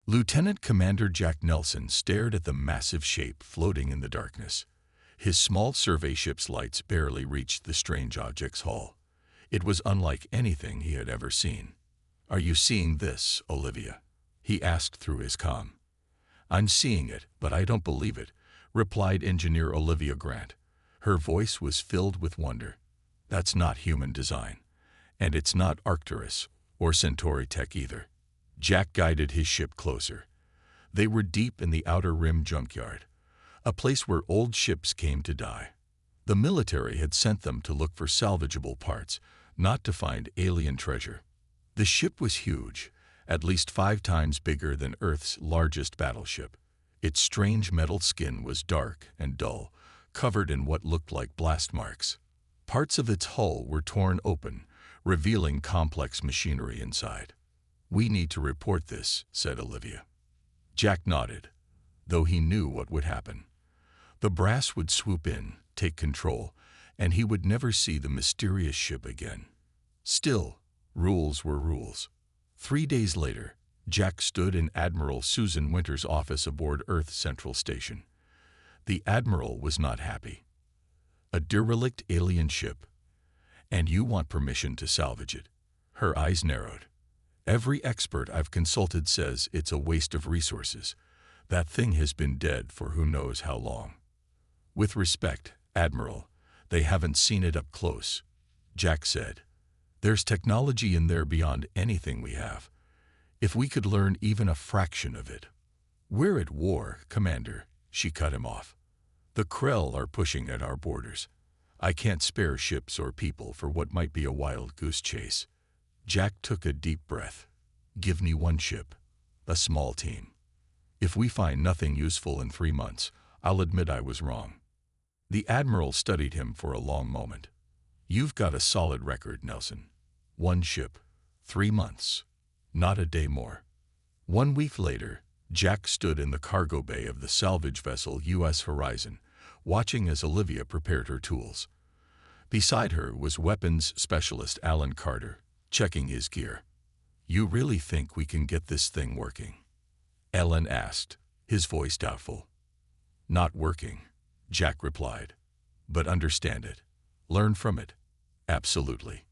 Lieutenant Commander Jack Nelson stared at the massive shape floating in the darkness. His small survey ship's lights barely reached the strange object's hull. It was unlike anything he had ever seen. "Are you seeing this, Olivia?" he asked through his comm. "I'm seeing it, but I don't believe it," replied Engineer Olivia Grant. Her voice was filled with wonder. "That's not human design. And it's not Arcturus or Centauri tech either." Jack guided his ship closer. They were deep in the Outer Rim junkyard, a place where old ships came to die. The military had sent them to look for salvageable parts, not to find alien treasure. The ship was huge, at least 5 times bigger than Earth's largest battleship. Its strange metal skin was dark and dull, covered in what looked like blast marks. Parts of its hull were torn open, revealing complex machinery inside. "We need to report this," said Olivia. Jack nodded, though he knew what would happen. The brass would swoop in, take control, and he would never see the mysterious ship again. Still, rules were rules. 3 days later, Jack stood in Admiral Susan Winter's office aboard Earth Central Station. The Admiral was not happy. "A derelict alien ship, and you want permission to salvage it?" Her eyes narrowed. "Every expert I've consulted says it's a waste of resources. That thing has been dead for who knows how long." "With respect, Admiral, they haven't seen it up close," Jack said. "There's technology in there beyond anything we have. If we could learn even a fraction of it." "We're at war, Commander," she cut him off. "The Krell are pushing at our borders. I can't spare ships or people for what might be a wild goose chase." Jack took a deep breath. "Give me one ship, a small team. If we find nothing useful in 3 months, I'll admit I was wrong." The Admiral studied him for a long moment. "You've got a solid record, Nelson. 1 ship, 3 months, not a day more." 1 week later, Jack stood in the cargo bay of the salvage vessel U.S. Horizon, watching as Olivia prepared her tools. Beside her was weapons specialist Alan Carter, checking his gear. "You really think we can get this thing working?" Alan asked, his voice doubtful. "Not working," Jack replied. "But understand it. Learn from it. Absolutely."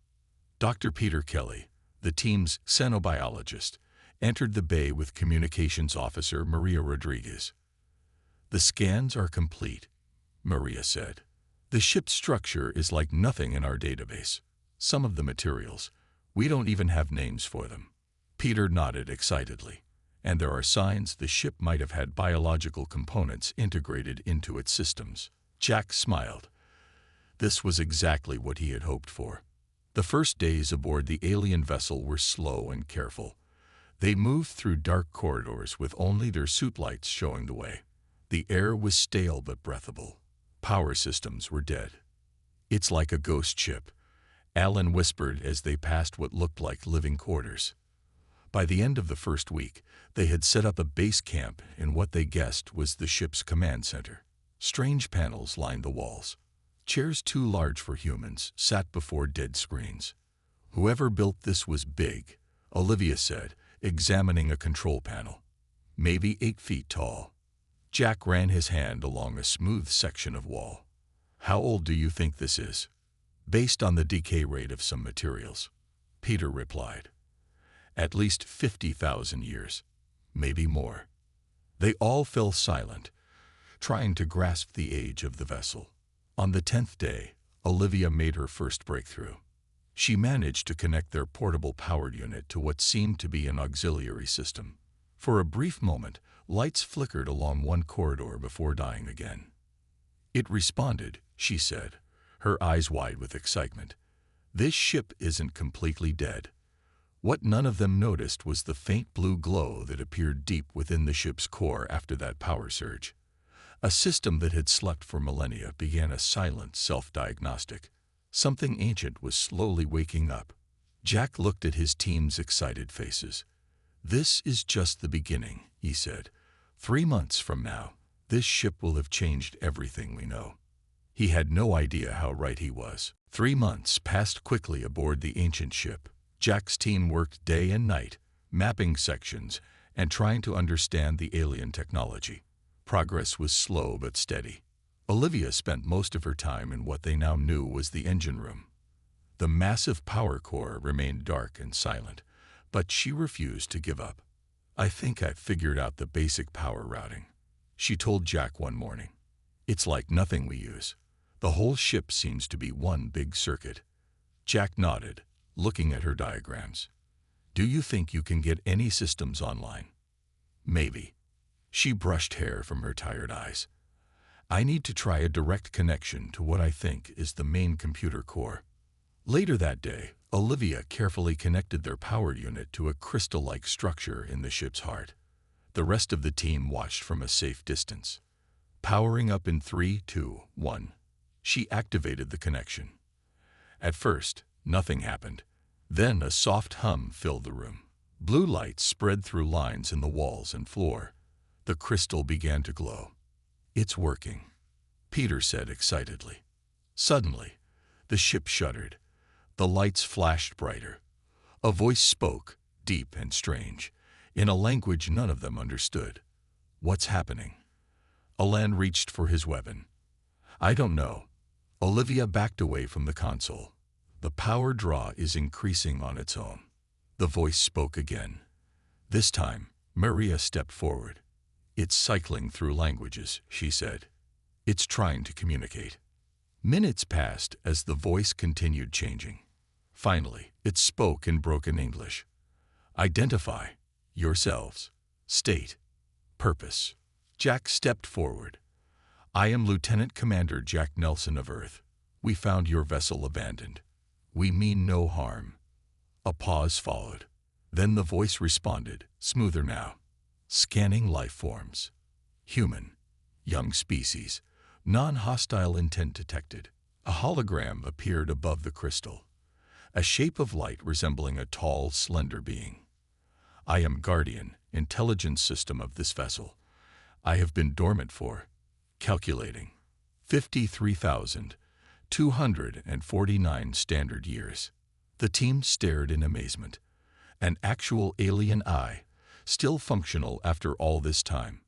Dr. Peter Kelly, the team's xenobiologist, entered the bay with Communications Officer Maria Rodriguez. "The scans are complete," Maria said. "The ship's structure is like nothing in our database. Some of the materials, we don't even have names for them." Peter nodded excitedly. "And there are signs the ship might have had biological components integrated into its systems." Jack smiled. This was exactly what he had hoped for. The first days aboard the alien vessel were slow and careful. They moved through dark corridors with only their suit lights showing the way. The air was stale but breathable. Power systems were dead. "It's like a ghost ship," Alan whispered as they passed what looked like living quarters. By the end of the first week, they had set up a base camp in what they guessed was the ship's command center. Strange panels lined the walls. Chairs too large for humans sat before dead screens. "Whoever built this was big," Olivia said, examining a control panel. "Maybe 8 feet tall." Jack ran his hand along a smooth section of wall. "How old do you think this is?" "Based on the decay rate of some materials," Peter replied. "At least 50,000 years, maybe more." They all fell silent, trying to grasp the age of the vessel. On the 10th day, Olivia made her first breakthrough. She managed to connect their portable power unit to what seemed to be an auxiliary system. For a brief moment, lights flickered along one corridor before dying again. "It responded," she said, her eyes wide with excitement. "This ship isn't completely dead." What none of them noticed was the faint blue glow that appeared deep within the ship's core after that power surge. A system that had slept for millennia began a silent self-diagnostic. Something ancient was slowly waking up. Jack looked at his team's excited faces. "This is just the beginning," he said. 3 months from now, this ship will have changed everything we know." He had no idea how right he was. 3 months passed quickly aboard the ancient ship. Jack's team worked day and night, mapping sections and trying to understand the alien technology. Progress was slow but steady. Olivia spent most of her time in what they now knew was the engine room. The massive power core remained dark and silent, but she refused to give up. "I think I've figured out the basic power routing," she told Jack one morning. "It's like nothing we use. The whole ship seems to be one big circuit." Jack nodded, looking at her diagrams. "Do you think you can get any systems online?" "Maybe." She brushed hair from her tired eyes. "I need to try a direct connection to what I think is the main computer core." Later that day, Olivia carefully connected their power unit to a crystal-like structure in the ship's heart. The rest of the team watched from a safe distance. Powering up in 3, 2, 1. She activated the connection. At first, nothing happened. Then a soft hum filled the room. Blue light spread through lines in the walls and floor. The crystal began to glow. "It's working," Peter said excitedly. Suddenly, the ship shuddered. The lights flashed brighter. A voice spoke, deep and strange, in a language none of them understood. "What's happening?" Alan reached for his weapon. "I don't know." Olivia backed away from the console. "The power draw is increasing on its own." The voice spoke again. This time, Maria stepped forward. "It's cycling through languages," she said. "It's trying to communicate." Minutes passed as the voice continued changing. Finally, it spoke in broken English. "Identify yourselves. State. Purpose." Jack stepped forward. "I am Lieutenant Commander Jack Nelson of Earth. We found your vessel abandoned. We mean no harm." A pause followed. Then the voice responded, smoother now. "Scanning life forms. Human. Young species. Non-hostile intent detected." A hologram appeared above the crystal. A shape of light resembling a tall, slender being. "I am Guardian, intelligence system of this vessel. I have been dormant for," calculating, 53,249 standard years. The team stared in amazement. An actual alien eye, still functional after all this time.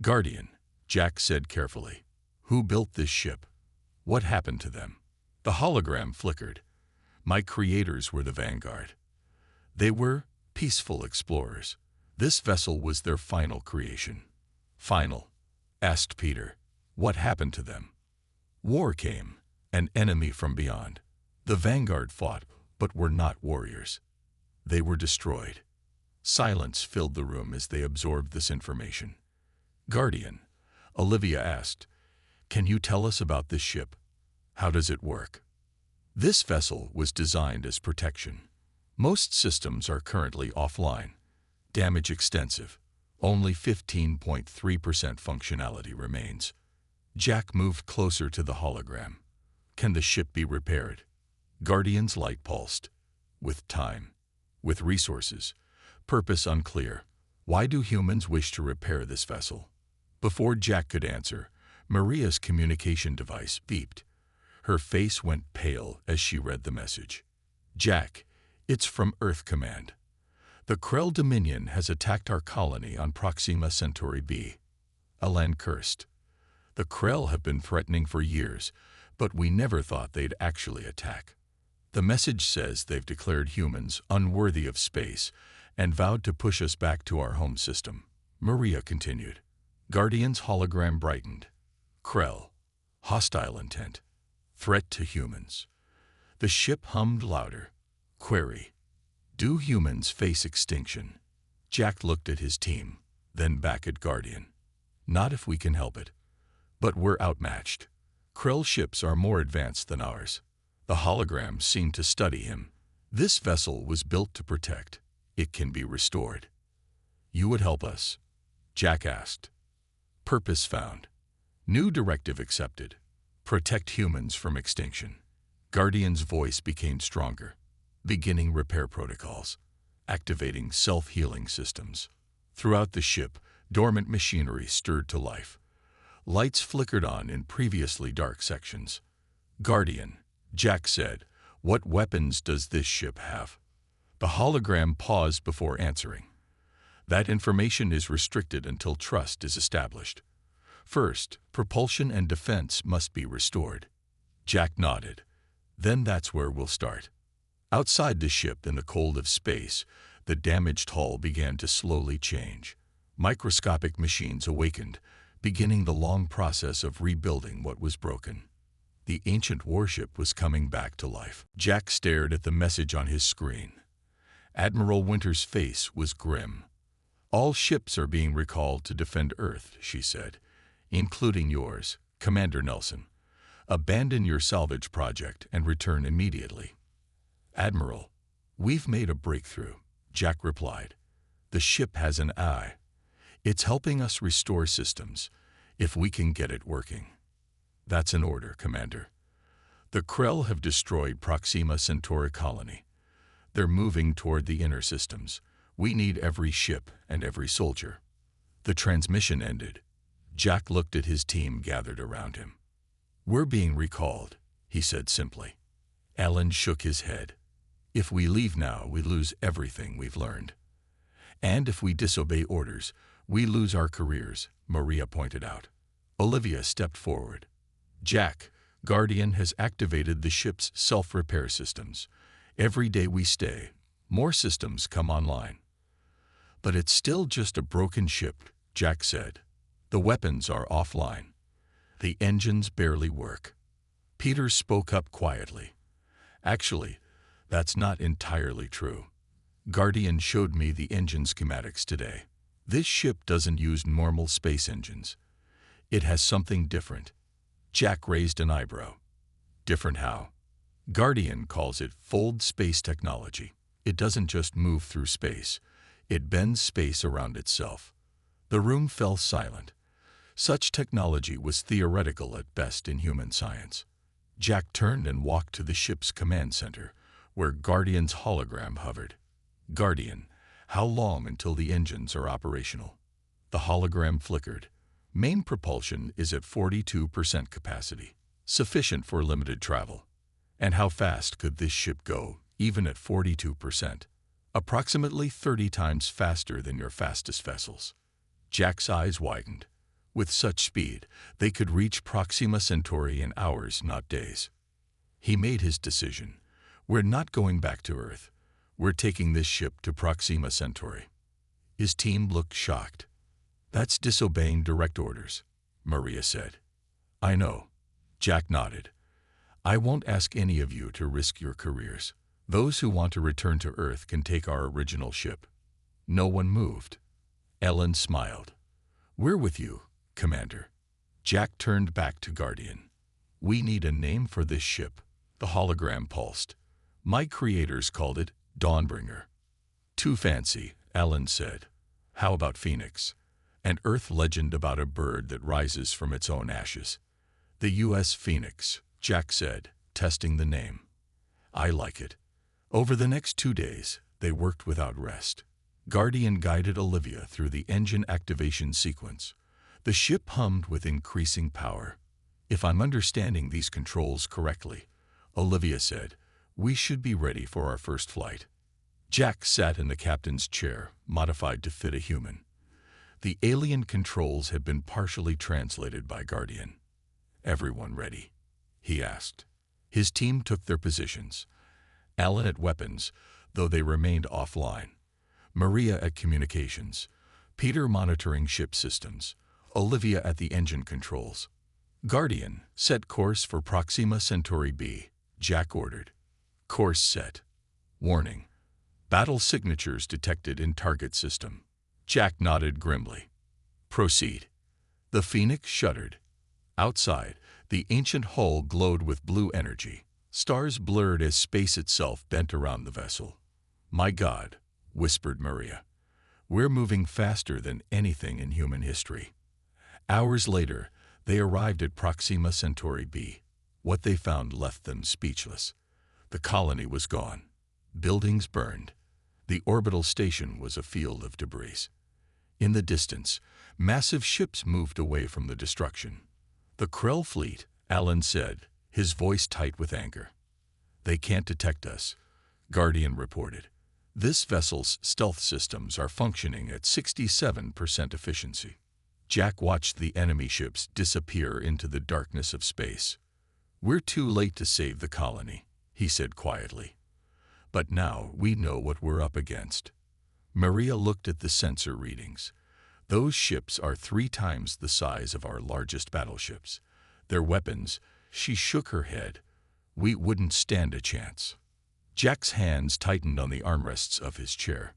"Guardian," Jack said carefully. "Who built this ship? What happened to them?" The hologram flickered. "My creators were the vanguard. They were peaceful explorers. This vessel was their final creation." "Final?" asked Peter. "What happened to them?" "War came, an enemy from beyond. The vanguard fought, but were not warriors. They were destroyed." Silence filled the room as they absorbed this information. "Guardian," Olivia asked, "can you tell us about this ship? How does it work?" This vessel was designed as protection. Most systems are currently offline. Damage extensive. Only 15.3% functionality remains. Jack moved closer to the hologram. "Can the ship be repaired?" Guardian's light pulsed. "With time. With resources. Purpose unclear. Why do humans wish to repair this vessel?" Before Jack could answer, Maria's communication device beeped. Her face went pale as she read the message. "Jack, it's from Earth Command. The Krell Dominion has attacked our colony on Proxima Centauri b." Alan cursed. "The Krell have been threatening for years, but we never thought they'd actually attack. The message says they've declared humans unworthy of space and vowed to push us back to our home system." Maria continued. Guardian's hologram brightened. "Krell. Hostile intent. Threat to humans." The ship hummed louder. Query. "Do humans face extinction?" Jack looked at his team, then back at Guardian. "Not if we can help it. But we're outmatched. Krell ships are more advanced than ours." The hologram seemed to study him. "This vessel was built to protect. It can be restored." "You would help us?" Jack asked. "Purpose found. New directive accepted. Protect humans from extinction." Guardian's voice became stronger. "Beginning repair protocols. Activating self-healing systems." Throughout the ship, dormant machinery stirred to life. Lights flickered on in previously dark sections. "Guardian," Jack said, "what weapons does this ship have?" The hologram paused before answering. That information is restricted until trust is established. First, propulsion and defense must be restored. Jack nodded. Then that's where we'll start. Outside the ship in the cold of space, the damaged hull began to slowly change. Microscopic machines awakened, beginning the long process of rebuilding what was broken. The ancient warship was coming back to life. Jack stared at the message on his screen. Admiral Winter's face was grim. "All ships are being recalled to defend Earth," she said, "including yours, Commander Nelson. Abandon your salvage project and return immediately." "Admiral, we've made a breakthrough," Jack replied. "The ship has an eye. It's helping us restore systems, if we can get it working." "That's an order, Commander. The Krell have destroyed Proxima Centauri colony. They're moving toward the inner systems. We need every ship and every soldier." The transmission ended. Jack looked at his team gathered around him. "We're being recalled," he said simply. Alan shook his head. "If we leave now, we lose everything we've learned. And if we disobey orders, we lose our careers," Maria pointed out. Olivia stepped forward. "Jack, Guardian has activated the ship's self-repair systems. Every day we stay, more systems come online." "But it's still just a broken ship," Jack said. "The weapons are offline. The engines barely work." Peter spoke up quietly. "Actually, that's not entirely true. Guardian showed me the engine schematics today. This ship doesn't use normal space engines. It has something different." Jack raised an eyebrow. "Different how?" "Guardian calls it fold space technology. It doesn't just move through space. It bends space around itself." The room fell silent. Such technology was theoretical at best in human science. Jack turned and walked to the ship's command center, where Guardian's hologram hovered. "Guardian, how long until the engines are operational?" The hologram flickered. "Main propulsion is at 42% capacity, sufficient for limited travel." "And how fast could this ship go, even at 42%? "Approximately 30 times faster than your fastest vessels." Jack's eyes widened. "With such speed, they could reach Proxima Centauri in hours, not days." He made his decision. "We're not going back to Earth. We're taking this ship to Proxima Centauri." His team looked shocked. "That's disobeying direct orders," Maria said. "I know." Jack nodded. "I won't ask any of you to risk your careers. Those who want to return to Earth can take our original ship." No one moved. Ellen smiled. "We're with you, Commander." Jack turned back to Guardian. "We need a name for this ship." The hologram pulsed. "My creators called it Dawnbringer." "Too fancy," Ellen said. "How about Phoenix? An Earth legend about a bird that rises from its own ashes." "The U.S. Phoenix," Jack said, testing the name. "I like it." Over the next 2 days, they worked without rest. Guardian guided Olivia through the engine activation sequence. The ship hummed with increasing power. "If I'm understanding these controls correctly," Olivia said, "we should be ready for our first flight." Jack sat in the captain's chair, modified to fit a human. The alien controls had been partially translated by Guardian. "Everyone ready?" he asked. His team took their positions. Alan at weapons, though they remained offline. Maria at communications. Peter monitoring ship systems. Olivia at the engine controls. "Guardian, set course for Proxima Centauri B," Jack ordered. "Course set." "Warning. Battle signatures detected in target system." Jack nodded grimly. "Proceed." The Phoenix shuddered. Outside, the ancient hull glowed with blue energy. Stars blurred as space itself bent around the vessel. "My God," whispered Maria. "We're moving faster than anything in human history." Hours later, they arrived at Proxima Centauri B. What they found left them speechless. The colony was gone. Buildings burned. The orbital station was a field of debris. In the distance, massive ships moved away from the destruction. "The Krell fleet," Alan said, his voice tight with anger. "They can't detect us," Guardian reported. This vessel's stealth systems are functioning at 67% efficiency. Jack watched the enemy ships disappear into the darkness of space. "We're too late to save the colony," he said quietly. "But now we know what we're up against." Maria looked at the sensor readings. "Those ships are 3 times the size of our largest battleships. Their weapons," she shook her head, "we wouldn't stand a chance." Jack's hands tightened on the armrests of his chair.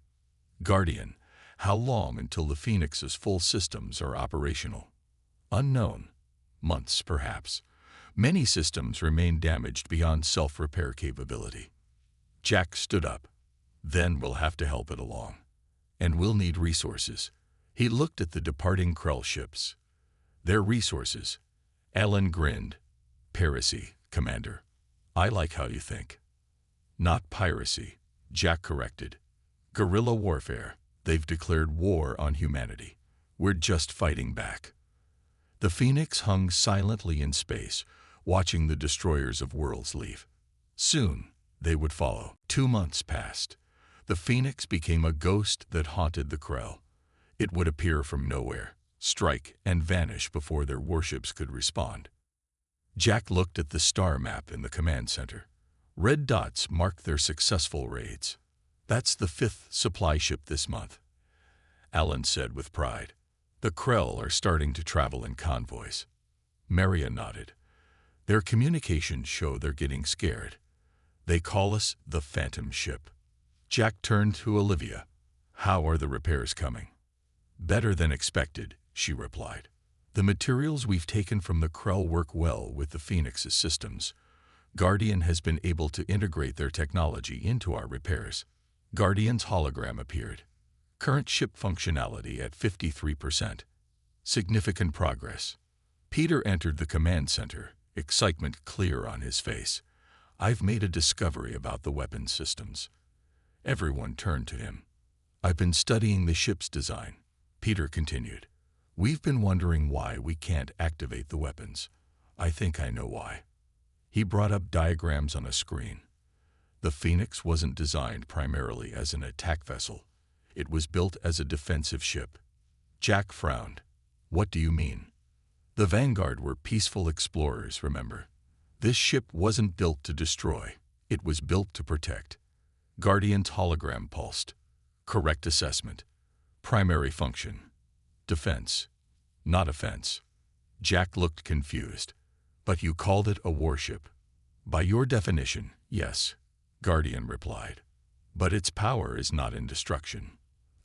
"Guardian, how long until the Phoenix's full systems are operational?" "Unknown. Months, perhaps. Many systems remain damaged beyond self-repair capability." Jack stood up. "Then we'll have to help it along. And we'll need resources." He looked at the departing Krell ships. "Their resources." Alan grinned. "Piracy, Commander. I like how you think." "Not piracy," Jack corrected. "Guerrilla warfare. They've declared war on humanity. We're just fighting back." The Phoenix hung silently in space, watching the destroyers of worlds leave. Soon, they would follow. 2 months passed. The Phoenix became a ghost that haunted the Krell. It would appear from nowhere, strike, and vanish before their warships could respond. Jack looked at the star map in the command center. Red dots marked their successful raids. "That's the 5th supply ship this month," Alan said with pride. "The Krell are starting to travel in convoys." Maria nodded. "Their communications show they're getting scared. They call us the Phantom Ship." Jack turned to Olivia. "How are the repairs coming?" "Better than expected," she replied. "The materials we've taken from the Krell work well with the Phoenix's systems. Guardian has been able to integrate their technology into our repairs." Guardian's hologram appeared. "Current ship functionality at 53%. Significant progress." Peter entered the command center, excitement clear on his face. "I've made a discovery about the weapon systems." Everyone turned to him. "I've been studying the ship's design," Peter continued. "We've been wondering why we can't activate the weapons. I think I know why." He brought up diagrams on a screen. The Phoenix wasn't designed primarily as an attack vessel. It was built as a defensive ship. Jack frowned. "What do you mean?" "The Vanguard were peaceful explorers, remember? This ship wasn't built to destroy. It was built to protect." Guardian's hologram pulsed. "Correct assessment. Primary function. Defense. Not offense." Jack looked confused. "But you called it a warship." "By your definition, yes," Guardian replied. "But its power is not in destruction."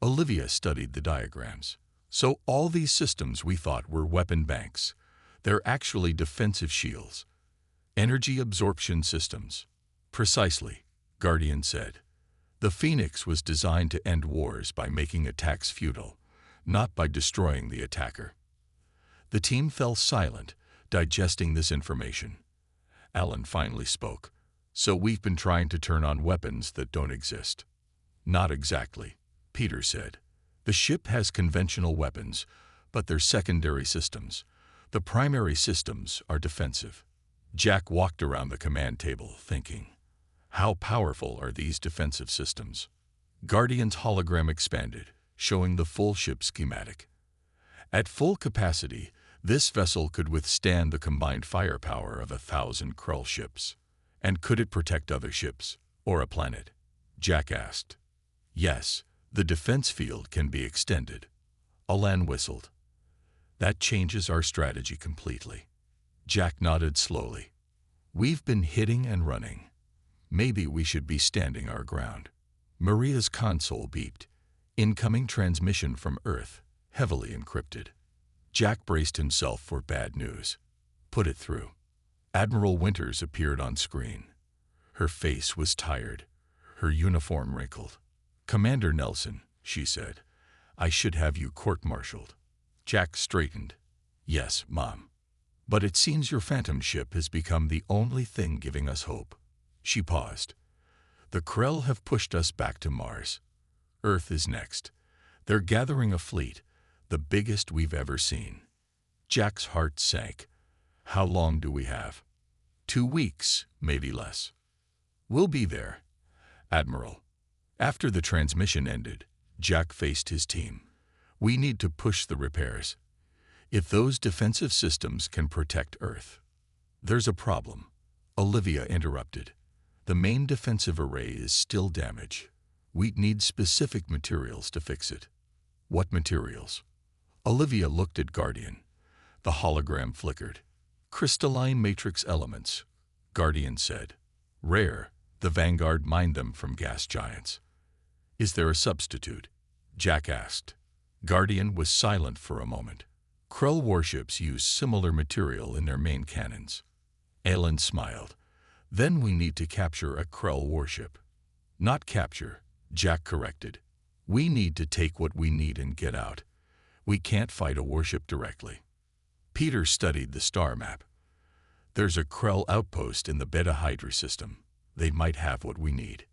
Olivia studied the diagrams. "So all these systems we thought were weapon banks, they're actually defensive shields. Energy absorption systems." "Precisely," Guardian said. "The Phoenix was designed to end wars by making attacks futile, not by destroying the attacker." The team fell silent, digesting this information. Alan finally spoke. "So we've been trying to turn on weapons that don't exist." "Not exactly," Peter said. "The ship has conventional weapons, but they're secondary systems. The primary systems are defensive." Jack walked around the command table, thinking, how powerful are these defensive systems? Guardian's hologram expanded, showing the full ship schematic. At full capacity, this vessel could withstand the combined firepower of 1,000 Krell ships. And could it protect other ships, or a planet? Jack asked. Yes, the defense field can be extended. Alan whistled. That changes our strategy completely. Jack nodded slowly. We've been hitting and running. Maybe we should be standing our ground. Maria's console beeped. Incoming transmission from Earth, heavily encrypted. Jack braced himself for bad news. Put it through. Admiral Winters appeared on screen. Her face was tired, her uniform wrinkled. Commander Nelson, she said, I should have you court-martialed. Jack straightened. Yes, Mom. But it seems your phantom ship has become the only thing giving us hope. She paused. The Krell have pushed us back to Mars. Earth is next. They're gathering a fleet, the biggest we've ever seen. Jack's heart sank. How long do we have? 2 weeks, maybe less. We'll be there, Admiral. After the transmission ended, Jack faced his team. We need to push the repairs. If those defensive systems can protect Earth. There's a problem, Olivia interrupted. The main defensive array is still damaged. We need specific materials to fix it. What materials? Olivia looked at Guardian. The hologram flickered. Crystalline matrix elements, Guardian said. Rare, the Vanguard mined them from gas giants. Is there a substitute? Jack asked. Guardian was silent for a moment. Krell warships use similar material in their main cannons. Alan smiled. Then we need to capture a Krell warship. Not capture, Jack corrected. We need to take what we need and get out. We can't fight a warship directly. Peter studied the star map. There's a Krell outpost in the Beta Hydra system. They might have what we need.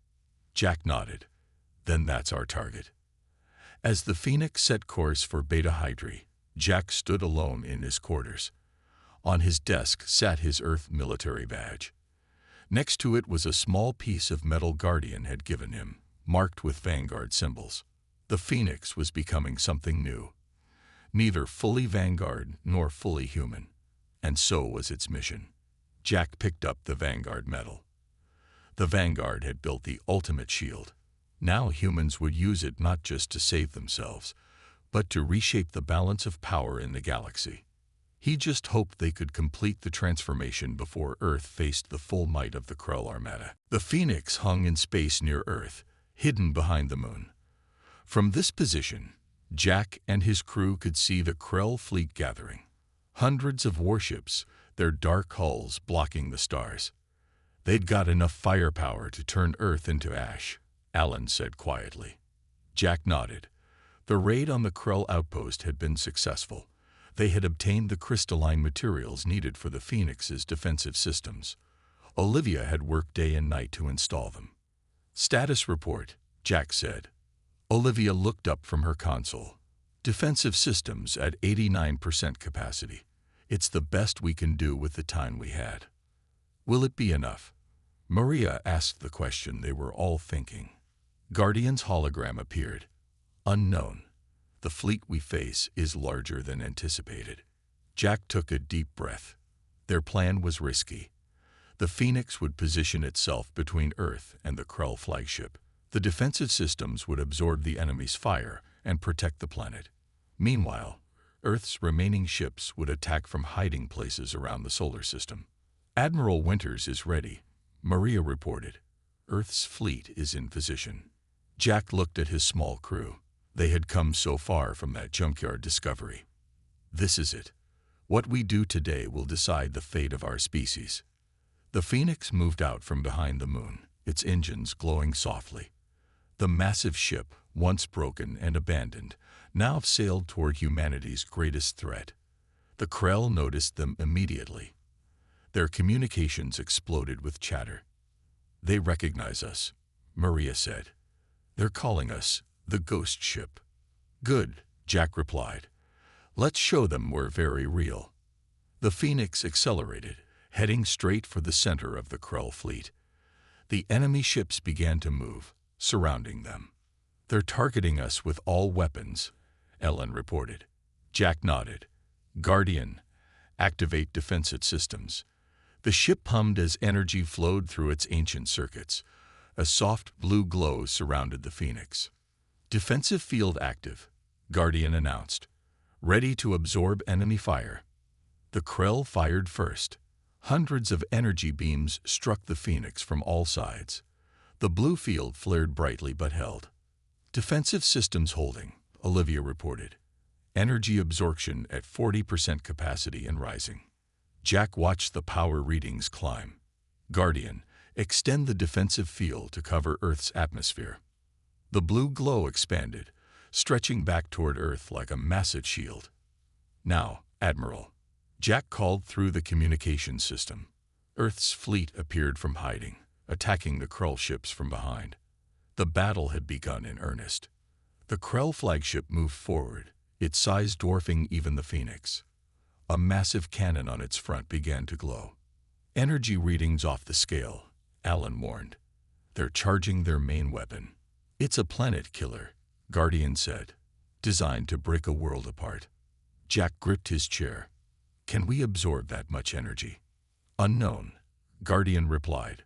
Jack nodded. Then that's our target. As the Phoenix set course for Beta Hydra, Jack stood alone in his quarters. On his desk sat his Earth military badge. Next to it was a small piece of metal Guardian had given him, marked with Vanguard symbols. The Phoenix was becoming something new. Neither fully Vanguard nor fully human. And so was its mission. Jack picked up the Vanguard medal. The Vanguard had built the ultimate shield. Now humans would use it not just to save themselves, but to reshape the balance of power in the galaxy. He just hoped they could complete the transformation before Earth faced the full might of the Krell Armada. The Phoenix hung in space near Earth, hidden behind the moon. From this position, Jack and his crew could see the Krell fleet gathering. Hundreds of warships, their dark hulls blocking the stars. They'd got enough firepower to turn Earth into ash, Alan said quietly. Jack nodded. The raid on the Krell outpost had been successful. They had obtained the crystalline materials needed for the Phoenix's defensive systems. Olivia had worked day and night to install them. Status report, Jack said. Olivia looked up from her console. Defensive systems at 89% capacity. It's the best we can do with the time we had. Will it be enough? Maria asked the question they were all thinking. Guardian's hologram appeared. Unknown. The fleet we face is larger than anticipated. Jack took a deep breath. Their plan was risky. The Phoenix would position itself between Earth and the Krell flagship. The defensive systems would absorb the enemy's fire and protect the planet. Meanwhile, Earth's remaining ships would attack from hiding places around the solar system. Admiral Winters is ready, Maria reported. Earth's fleet is in position. Jack looked at his small crew. They had come so far from that junkyard discovery. This is it. What we do today will decide the fate of our species. The Phoenix moved out from behind the moon, its engines glowing softly. The massive ship, once broken and abandoned, now sailed toward humanity's greatest threat. The Krell noticed them immediately. Their communications exploded with chatter. They recognize us, Maria said. They're calling us the Ghost Ship. Good, Jack replied. Let's show them we're very real. The Phoenix accelerated, heading straight for the center of the Krell fleet. The enemy ships began to move, surrounding them. They're targeting us with all weapons, Ellen reported. Jack nodded. Guardian, activate defensive systems. The ship hummed as energy flowed through its ancient circuits. A soft blue glow surrounded the Phoenix. Defensive field active, Guardian announced. Ready to absorb enemy fire. The Krell fired first. Hundreds of energy beams struck the Phoenix from all sides. The blue field flared brightly but held. Defensive systems holding, Olivia reported. Energy absorption at 40% capacity and rising. Jack watched the power readings climb. Guardian, extend the defensive field to cover Earth's atmosphere. The blue glow expanded, stretching back toward Earth like a massive shield. Now, Admiral. Jack called through the communication system. Earth's fleet appeared from hiding, attacking the Krell ships from behind. The battle had begun in earnest. The Krell flagship moved forward, its size dwarfing even the Phoenix. A massive cannon on its front began to glow. Energy readings off the scale, Alan warned. They're charging their main weapon. It's a planet killer, Guardian said, designed to break a world apart. Jack gripped his chair. Can we absorb that much energy? Unknown, Guardian replied.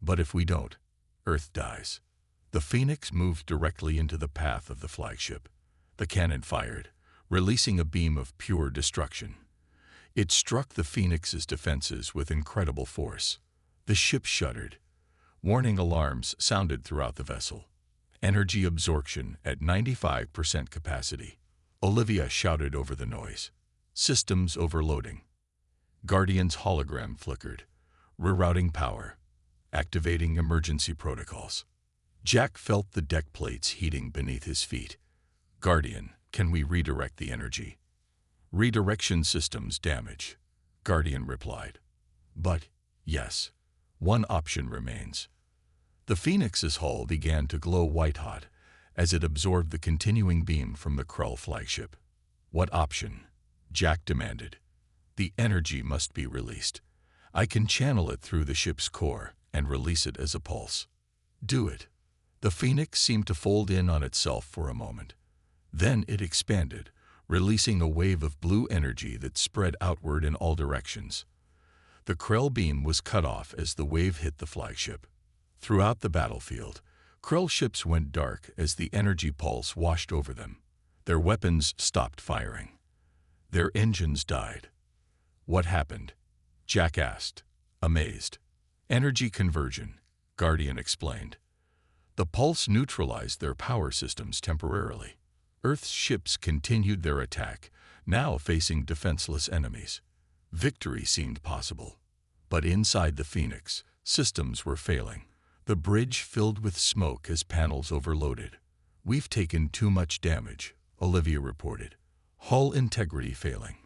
But if we don't, Earth dies. The Phoenix moved directly into the path of the flagship. The cannon fired, releasing a beam of pure destruction. It struck the Phoenix's defenses with incredible force. The ship shuddered. Warning alarms sounded throughout the vessel. Energy absorption at 95% capacity. Olivia shouted over the noise. Systems overloading. Guardian's hologram flickered. Rerouting power. Activating emergency protocols. Jack felt the deck plates heating beneath his feet. Guardian, can we redirect the energy? Redirection systems damage, Guardian replied. But, yes, one option remains. The Phoenix's hull began to glow white-hot as it absorbed the continuing beam from the Krell flagship. What option? Jack demanded. The energy must be released. I can channel it through the ship's core and release it as a pulse. Do it. The Phoenix seemed to fold in on itself for a moment. Then it expanded, releasing a wave of blue energy that spread outward in all directions. The Krell beam was cut off as the wave hit the flagship. Throughout the battlefield, Krell ships went dark as the energy pulse washed over them. Their weapons stopped firing. Their engines died. What happened? Jack asked, amazed. Energy conversion, Guardian explained. The pulse neutralized their power systems temporarily. Earth's ships continued their attack, now facing defenseless enemies. Victory seemed possible. But inside the Phoenix, systems were failing. The bridge filled with smoke as panels overloaded. We've taken too much damage, Olivia reported. Hull integrity failing.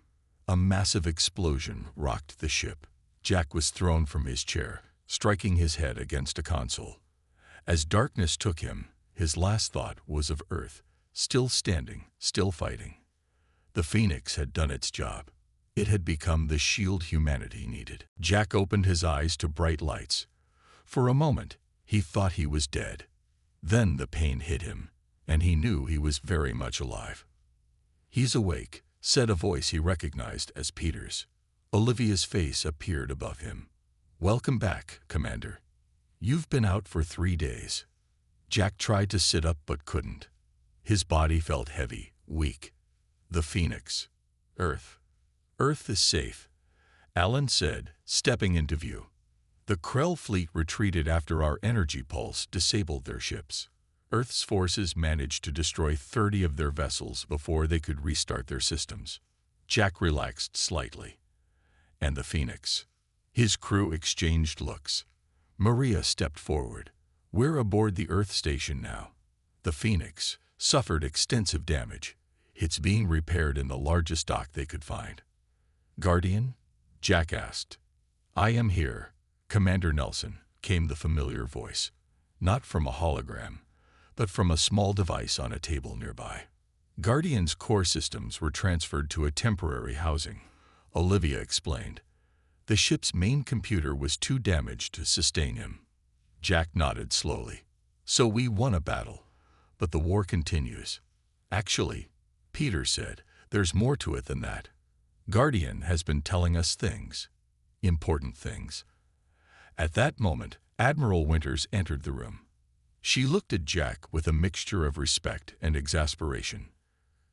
A massive explosion rocked the ship. Jack was thrown from his chair, striking his head against a console. As darkness took him, his last thought was of Earth, still standing, still fighting. The Phoenix had done its job. It had become the shield humanity needed. Jack opened his eyes to bright lights. For a moment, he thought he was dead. Then the pain hit him, and he knew he was very much alive. He's awake, said a voice he recognized as Peter's. Olivia's face appeared above him. Welcome back, Commander. You've been out for 3 days. Jack tried to sit up but couldn't. His body felt heavy, weak. The Phoenix. Earth. Earth is safe, Alan said, stepping into view. The Krell fleet retreated after our energy pulse disabled their ships. Earth's forces managed to destroy 30 of their vessels before they could restart their systems. Jack relaxed slightly. And the Phoenix. His crew exchanged looks. Maria stepped forward. We're aboard the Earth station now. The Phoenix suffered extensive damage. It's being repaired in the largest dock they could find. Guardian? Jack asked. I am here, Commander Nelson, came the familiar voice. Not from a hologram, but from a small device on a table nearby. Guardian's core systems were transferred to a temporary housing, Olivia explained. The ship's main computer was too damaged to sustain him. Jack nodded slowly. So we won a battle, but the war continues. Actually, Peter said, there's more to it than that. Guardian has been telling us things. Important things. At that moment, Admiral Winters entered the room. She looked at Jack with a mixture of respect and exasperation.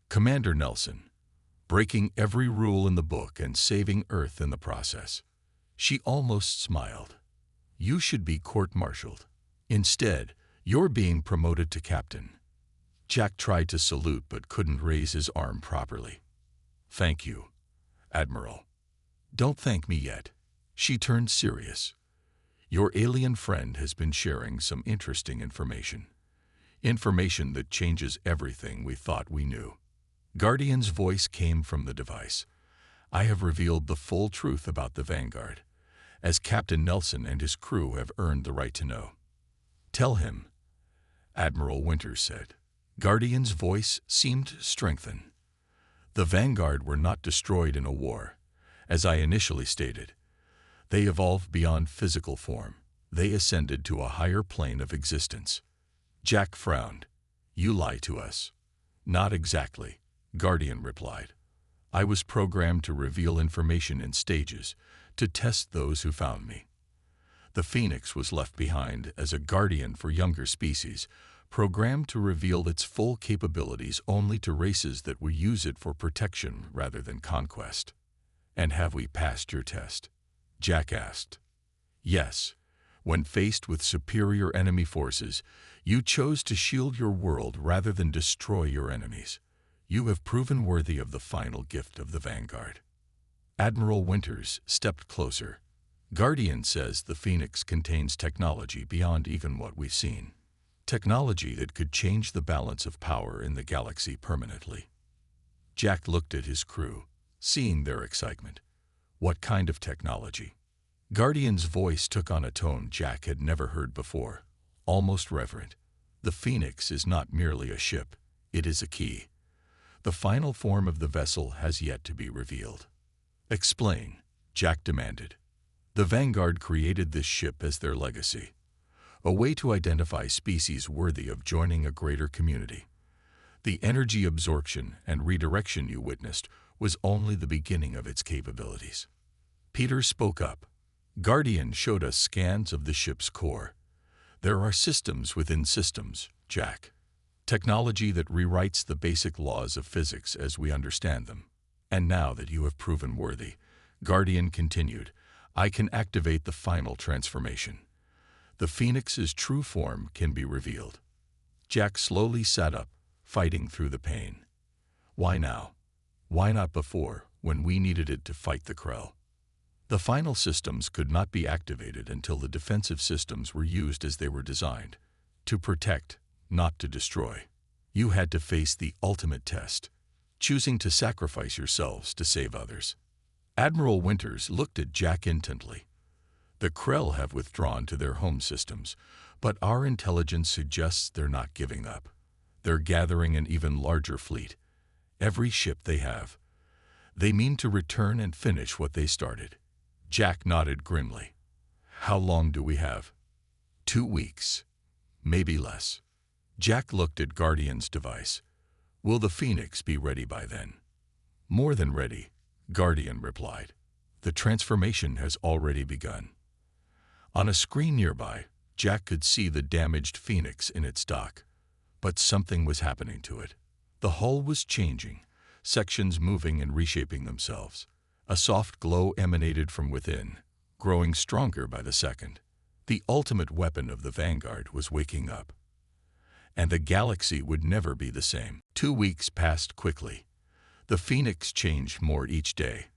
Commander Nelson, breaking every rule in the book and saving Earth in the process. She almost smiled. You should be court-martialed. Instead, you're being promoted to captain. Jack tried to salute but couldn't raise his arm properly. Thank you, Admiral. Don't thank me yet. She turned serious. Your alien friend has been sharing some interesting information. Information that changes everything we thought we knew. Guardian's voice came from the device. I have revealed the full truth about the Vanguard, as Captain Nelson and his crew have earned the right to know. Tell him, Admiral Winters said. Guardian's voice seemed to strengthen. The Vanguard were not destroyed in a war, as I initially stated. They evolved beyond physical form. They ascended to a higher plane of existence. Jack frowned. You lie to us. Not exactly, Guardian replied. I was programmed to reveal information in stages, to test those who found me. The Phoenix was left behind as a guardian for younger species, programmed to reveal its full capabilities only to races that will use it for protection rather than conquest. And have we passed your test? Jack asked. Yes. When faced with superior enemy forces, you chose to shield your world rather than destroy your enemies. You have proven worthy of the final gift of the Vanguard. Admiral Winters stepped closer. Guardian says the Phoenix contains technology beyond even what we've seen. Technology that could change the balance of power in the galaxy permanently. Jack looked at his crew, seeing their excitement. What kind of technology? Guardian's voice took on a tone Jack had never heard before, almost reverent. The Phoenix is not merely a ship, it is a key. The final form of the vessel has yet to be revealed. Explain, Jack demanded. The Vanguard created this ship as their legacy, a way to identify species worthy of joining a greater community. The energy absorption and redirection you witnessed was only the beginning of its capabilities. Peter spoke up. Guardian showed us scans of the ship's core. There are systems within systems, Jack. Technology that rewrites the basic laws of physics as we understand them. And now that you have proven worthy, Guardian continued, I can activate the final transformation. The Phoenix's true form can be revealed. Jack slowly sat up, fighting through the pain. Why now? Why not before, when we needed it to fight the Krell? The final systems could not be activated until the defensive systems were used as they were designed, to protect, not to destroy. You had to face the ultimate test, choosing to sacrifice yourselves to save others. Admiral Winters looked at Jack intently. The Krell have withdrawn to their home systems, but our intelligence suggests they're not giving up. They're gathering an even larger fleet. Every ship they have. They mean to return and finish what they started. Jack nodded grimly. How long do we have? 2 weeks. Maybe less. Jack looked at Guardian's device. Will the Phoenix be ready by then? More than ready, Guardian replied. The transformation has already begun. On a screen nearby, Jack could see the damaged Phoenix in its dock. But something was happening to it. The hull was changing, sections moving and reshaping themselves. A soft glow emanated from within, growing stronger by the second. The ultimate weapon of the Vanguard was waking up. And the galaxy would never be the same. 2 weeks passed quickly. The Phoenix changed more each day.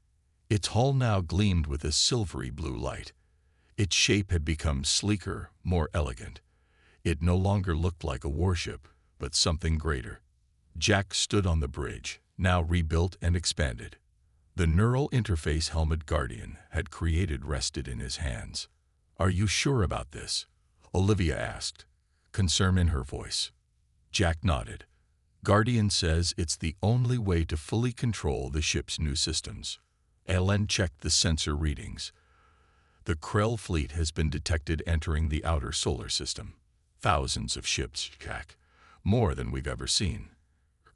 Its hull now gleamed with a silvery blue light. Its shape had become sleeker, more elegant. It no longer looked like a warship, but something greater. Jack stood on the bridge, now rebuilt and expanded. The neural interface helmet Guardian had created rested in his hands. Are you sure about this? Olivia asked, concern in her voice. Jack nodded. Guardian says it's the only way to fully control the ship's new systems. Ellen checked the sensor readings. The Krell fleet has been detected entering the outer solar system. Thousands of ships, Jack. More than we've ever seen.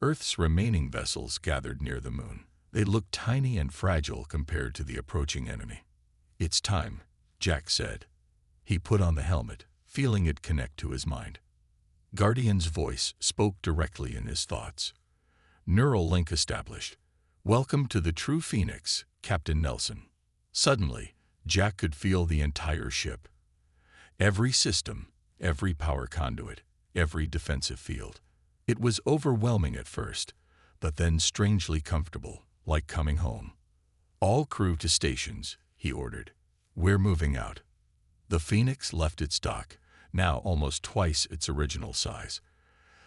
Earth's remaining vessels gathered near the moon. They looked tiny and fragile compared to the approaching enemy. It's time, Jack said. He put on the helmet, feeling it connect to his mind. Guardian's voice spoke directly in his thoughts. Neural link established. Welcome to the true Phoenix, Captain Nelson. Suddenly, Jack could feel the entire ship. Every system, every power conduit, every defensive field. It was overwhelming at first, but then strangely comfortable, like coming home. All crew to stations, he ordered. We're moving out. The Phoenix left its dock, now almost twice its original size.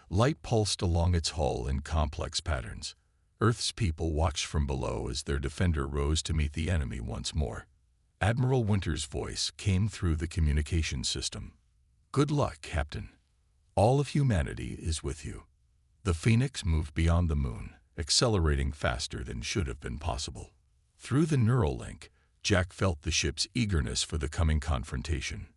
Light pulsed along its hull in complex patterns. Earth's people watched from below as their defender rose to meet the enemy once more. Admiral Winters' voice came through the communication system. Good luck, Captain. All of humanity is with you. The Phoenix moved beyond the moon, accelerating faster than should have been possible. Through the neural link, Jack felt the ship's eagerness for the coming confrontation.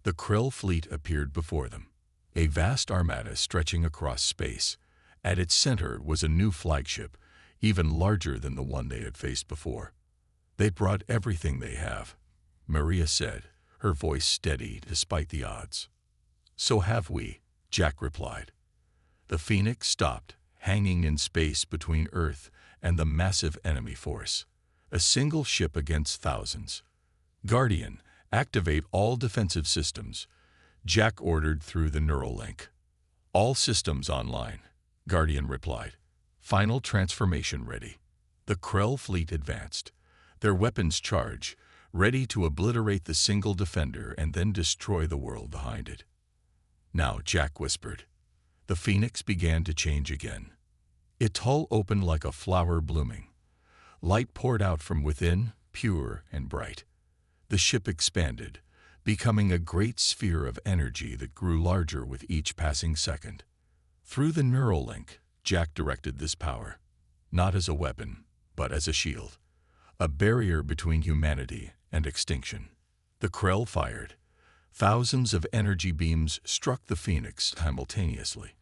The Krell fleet appeared before them. A vast armada stretching across space. At its center was a new flagship, even larger than the one they had faced before. "They brought everything they have," Maria said, her voice steady despite the odds. "So have we," Jack replied. The Phoenix stopped, hanging in space between Earth and the massive enemy force. A single ship against thousands. "Guardian, activate all defensive systems," Jack ordered through the neural link. "All systems online," Guardian replied. "Final transformation ready." The Krell fleet advanced, their weapons charged, ready to obliterate the single defender and then destroy the world behind it. "Now," Jack whispered. The Phoenix began to change again. Its hull opened like a flower blooming. Light poured out from within, pure and bright. The ship expanded, becoming a great sphere of energy that grew larger with each passing second. Through the neural link, Jack directed this power, not as a weapon, but as a shield, a barrier between humanity and extinction. The Krell fired. Thousands of energy beams struck the Phoenix simultaneously,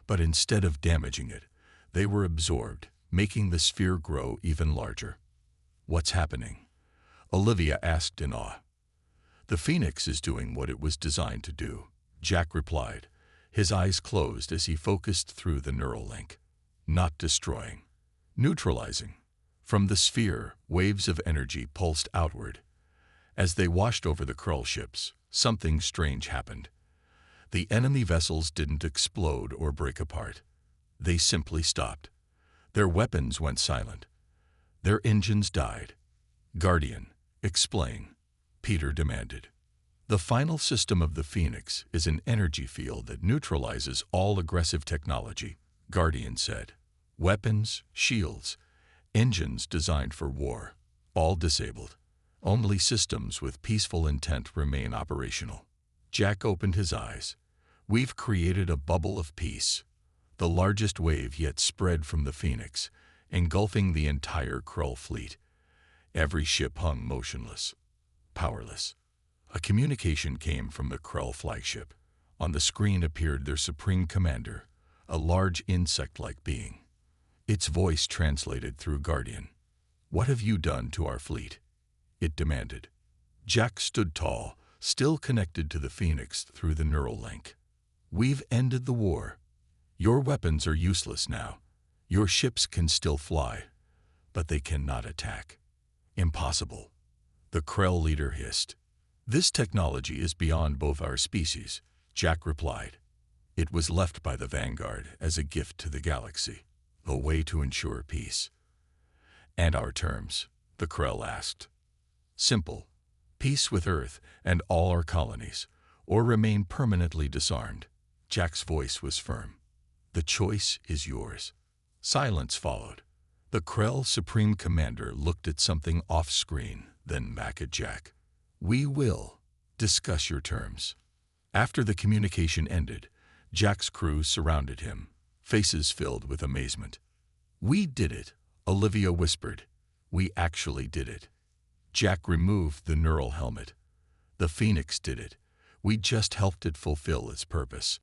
but instead of damaging it, they were absorbed, making the sphere grow even larger. "What's happening?" Olivia asked in awe. "The Phoenix is doing what it was designed to do," Jack replied, his eyes closed as he focused through the neural link. "Not destroying, neutralizing." From the sphere, waves of energy pulsed outward. As they washed over the Krell ships, something strange happened. The enemy vessels didn't explode or break apart. They simply stopped. Their weapons went silent. Their engines died. "Guardian, explain," Peter demanded. "The final system of the Phoenix is an energy field that neutralizes all aggressive technology," Guardian said. "Weapons, shields, engines designed for war, all disabled. Only systems with peaceful intent remain operational." Jack opened his eyes. "We've created a bubble of peace." The largest wave yet spread from the Phoenix, engulfing the entire Krell fleet. Every ship hung motionless, powerless. A communication came from the Krell flagship. On the screen appeared their supreme commander, a large insect-like being. Its voice translated through Guardian. "What have you done to our fleet?" it demanded. Jack stood tall, still connected to the Phoenix through the neural link. "We've ended the war. Your weapons are useless now. Your ships can still fly, but they cannot attack." "Impossible," the Krell leader hissed. "This technology is beyond both our species," Jack replied. "It was left by the Vanguard as a gift to the galaxy, a way to ensure peace." "And our terms?" the Krell asked. "Simple. Peace with Earth and all our colonies, or remain permanently disarmed." Jack's voice was firm. "The choice is yours." Silence followed. The Krell Supreme Commander looked at something off-screen, then back at Jack. "We will discuss your terms." After the communication ended, Jack's crew surrounded him, faces filled with amazement. "We did it," Olivia whispered. "We actually did it." Jack removed the neural helmet. "The Phoenix did it. We just helped it fulfill its purpose."